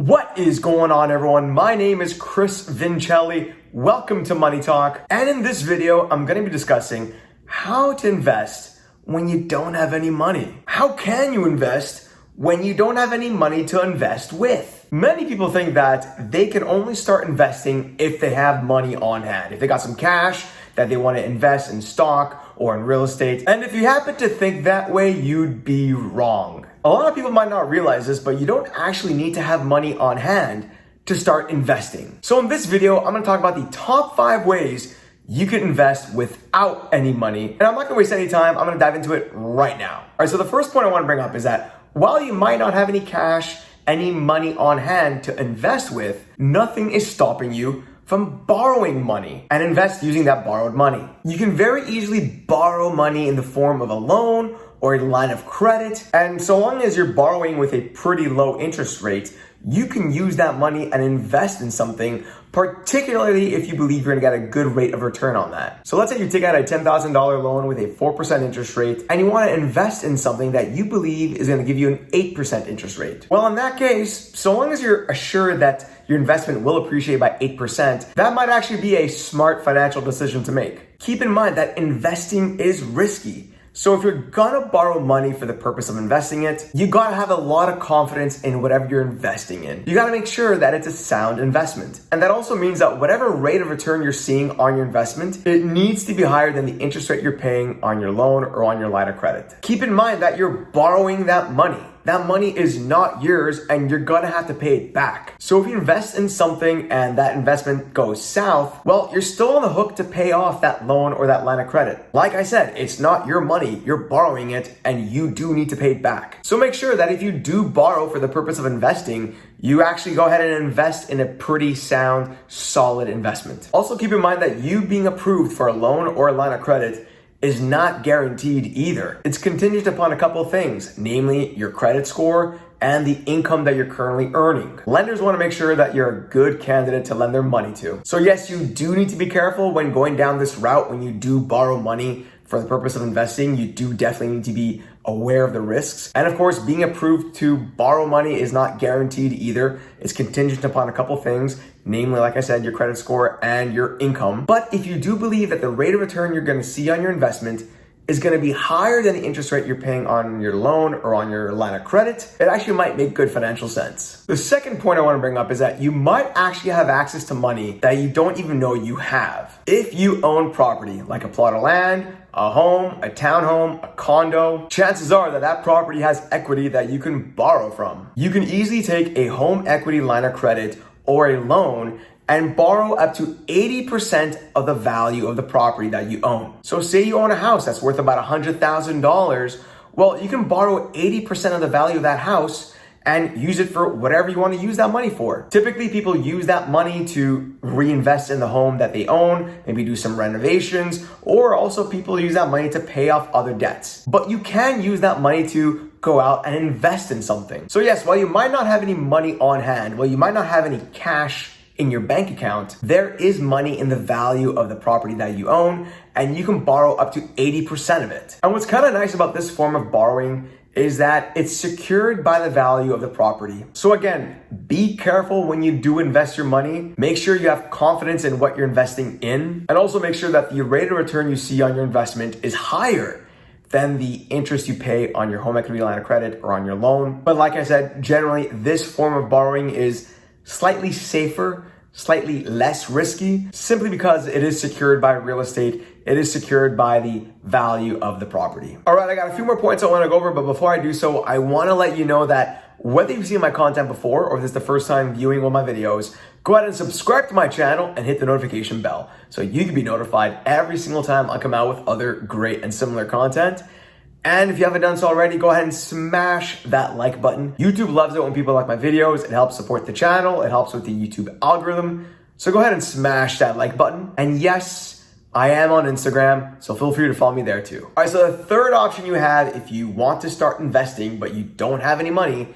What is going on, everyone? My name is Chris Vincelli. Welcome to Money Talk. And in this video, I'm going to be discussing how to invest when you don't have any money. How can you invest when you don't have any money to invest with? Many people think that they can only start investing if they have money on hand. If they got some cash that they want to invest in stock or in real estate. And if you happen to think that way, you'd be wrong. A lot of people might not realize this, but you don't actually need to have money on hand to start investing. So in this video, I'm going to talk about the top 5 ways you can invest without any money. And I'm not going to waste any time. I'm going to dive into it right now. All right, so the first point I want to bring up is that while you might not have any cash, any money on hand to invest with, nothing is stopping you from borrowing money and invest using that borrowed money. You can very easily borrow money in the form of a loan or a line of credit. And so long as you're borrowing with a pretty low interest rate, you can use that money and invest in something, particularly if you believe you're gonna get a good rate of return on that. So let's say you take out a $10,000 loan with a 4% interest rate and you wanna invest in something that you believe is gonna give you an 8% interest rate. Well, in that case, so long as you're assured that your investment will appreciate by 8%, that might actually be a smart financial decision to make. Keep in mind that investing is risky. So if you're gonna borrow money for the purpose of investing it, you gotta have a lot of confidence in whatever you're investing in. You gotta make sure that it's a sound investment. And that also means that whatever rate of return you're seeing on your investment, it needs to be higher than the interest rate you're paying on your loan or on your line of credit. Keep in mind that you're borrowing that money. That money is not yours and you're gonna have to pay it back. So if you invest in something and that investment goes south, well, you're still on the hook to pay off that loan or that line of credit. Like I said, it's not your money, you're borrowing it and you do need to pay it back. So make sure that if you do borrow for the purpose of investing, you actually go ahead and invest in a pretty sound, solid investment. Also keep in mind that you being approved for a loan or a line of credit is not guaranteed either. It's contingent upon a couple of things, namely your credit score and the income that you're currently earning. Lenders want to make sure that you're a good candidate to lend their money to. So yes, you do need to be careful when going down this route. When you do borrow money for the purpose of investing, you do definitely need to be aware of the risks. And of course, being approved to borrow money is not guaranteed either. It's contingent upon a couple things, namely, like I said, your credit score and your income. But if you do believe that the rate of return you're going to see on your investment is going to be higher than the interest rate you're paying on your loan or on your line of credit, it actually might make good financial sense. The second point I want to bring up is that you might actually have access to money that you don't even know you have. If you own property, like a plot of land, a home, a townhome, a condo, chances are that that property has equity that you can borrow from. You can easily take a home equity line of credit or a loan and borrow up to 80% of the value of the property that you own. So say you own a house that's worth about $100,000. Well, you can borrow 80% of the value of that house and use it for whatever you want to use that money for. Typically, people use that money to reinvest in the home that they own, maybe do some renovations, or also people use that money to pay off other debts. But you can use that money to go out and invest in something. So yes, while you might not have any money on hand, while you might not have any cash in your bank account, there is money in the value of the property that you own, and you can borrow up to 80% of it. And what's kind of nice about this form of borrowing is that it's secured by the value of the property. So again, be careful when you do invest your money. Make sure you have confidence in what you're investing in, and also make sure that the rate of return you see on your investment is higher than the interest you pay on your home equity line of credit or on your loan. But like I said, generally this form of borrowing is slightly safer, slightly less risky, simply because it is secured by real estate. It is secured by the value of the property. All right, I got a few more points I want to go over, but before I do so, I want to let you know that whether you've seen my content before or this is the first time viewing one of my videos, go ahead and subscribe to my channel and hit the notification bell so you can be notified every single time I come out with other great and similar content. And if you haven't done so already, go ahead and smash that like button. YouTube loves it when people like my videos. It helps support the channel. It helps with the YouTube algorithm. So go ahead and smash that like button. And yes, I am on Instagram, so feel free to follow me there too. All right, so the third option you have if you want to start investing but you don't have any money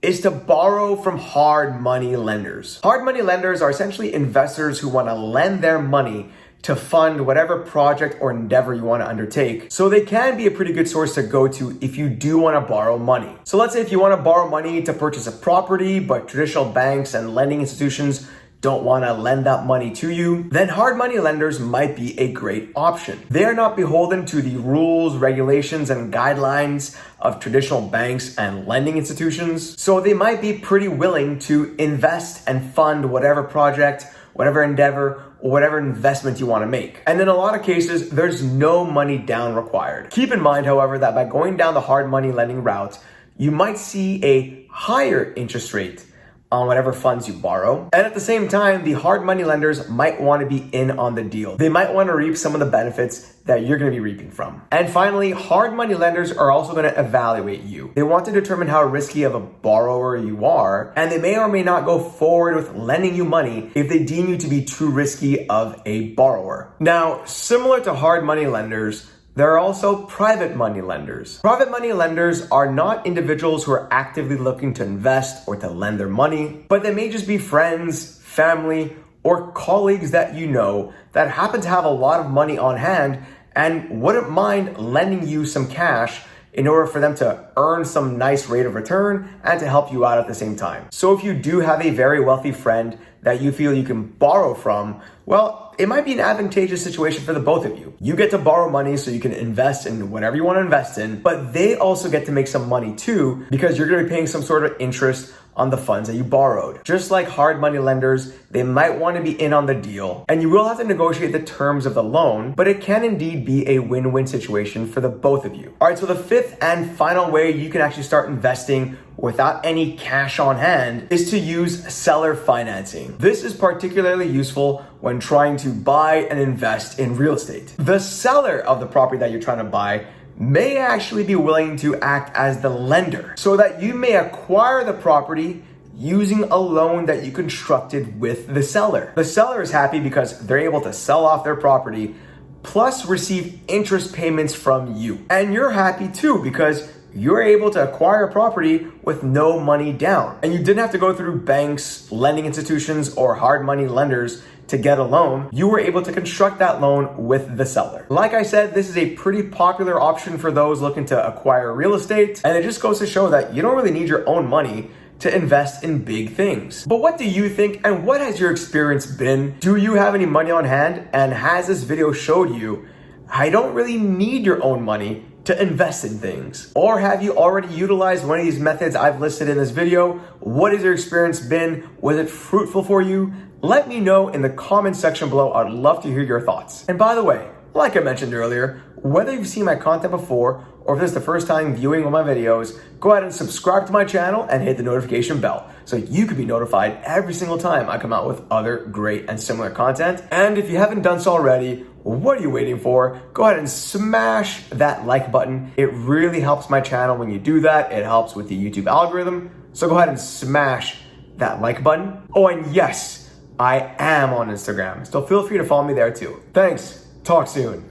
is to borrow from hard money lenders. Hard money lenders are essentially investors who want to lend their money to fund whatever project or endeavor you want to undertake. So they can be a pretty good source to go to if you do want to borrow money. So let's say if you want to borrow money to purchase a property, but traditional banks and lending institutions don't want to lend that money to you, then hard money lenders might be a great option. They are not beholden to the rules, regulations, and guidelines of traditional banks and lending institutions. So they might be pretty willing to invest and fund whatever project, whatever endeavor, or whatever investment you want to make. And in a lot of cases, there's no money down required. Keep in mind, however, that by going down the hard money lending route, you might see a higher interest rate on whatever funds you borrow. And at the same time, the hard money lenders might want to be in on the deal. They might want to reap some of the benefits that you're going to be reaping from. And finally, hard money lenders are also going to evaluate you. They want to determine how risky of a borrower you are, and they may or may not go forward with lending you money if they deem you to be too risky of a borrower. Now, similar to hard money lenders, there are also private money lenders. Private money lenders are not individuals who are actively looking to invest or to lend their money, but they may just be friends, family, or colleagues that you know that happen to have a lot of money on hand and wouldn't mind lending you some cash in order for them to earn some nice rate of return and to help you out at the same time. So if you do have a very wealthy friend that you feel you can borrow from, well, it might be an advantageous situation for the both of you. You get to borrow money so you can invest in whatever you want to invest in, but they also get to make some money too because you're going to be paying some sort of interest on the funds that you borrowed. Just like hard money lenders, they might want to be in on the deal, and you will have to negotiate the terms of the loan, but it can indeed be a win-win situation for the both of you. All right, so the fifth and final way you can actually start investing without any cash on hand is to use seller financing. This is particularly useful when trying to buy and invest in real estate. The seller of the property that you're trying to buy may actually be willing to act as the lender so that you may acquire the property using a loan that you constructed with the seller. The seller is happy because they're able to sell off their property plus receive interest payments from you. And you're happy too because you're able to acquire a property with no money down. And you didn't have to go through banks, lending institutions, or hard money lenders to get a loan. You were able to construct that loan with the seller. Like I said, this is a pretty popular option for those looking to acquire real estate. And it just goes to show that you don't really need your own money to invest in big things. But what do you think, and what has your experience been? Do you have any money on hand? And has this video showed you, I don't really need your own money to invest in things? Or have you already utilized one of these methods I've listed in this video? What has your experience been? Was it fruitful for you? Let me know in the comment section below. I'd love to hear your thoughts. And by the way, like I mentioned earlier, whether you've seen my content before or if this is the first time viewing one of my videos, go ahead and subscribe to my channel and hit the notification bell so you can be notified every single time I come out with other great and similar content. And if you haven't done so already, what are you waiting for? Go ahead and smash that like button. It really helps my channel when you do that. It helps with the YouTube algorithm. So go ahead and smash that like button. Oh, and yes, I am on Instagram, so feel free to follow me there too. Thanks. Talk soon.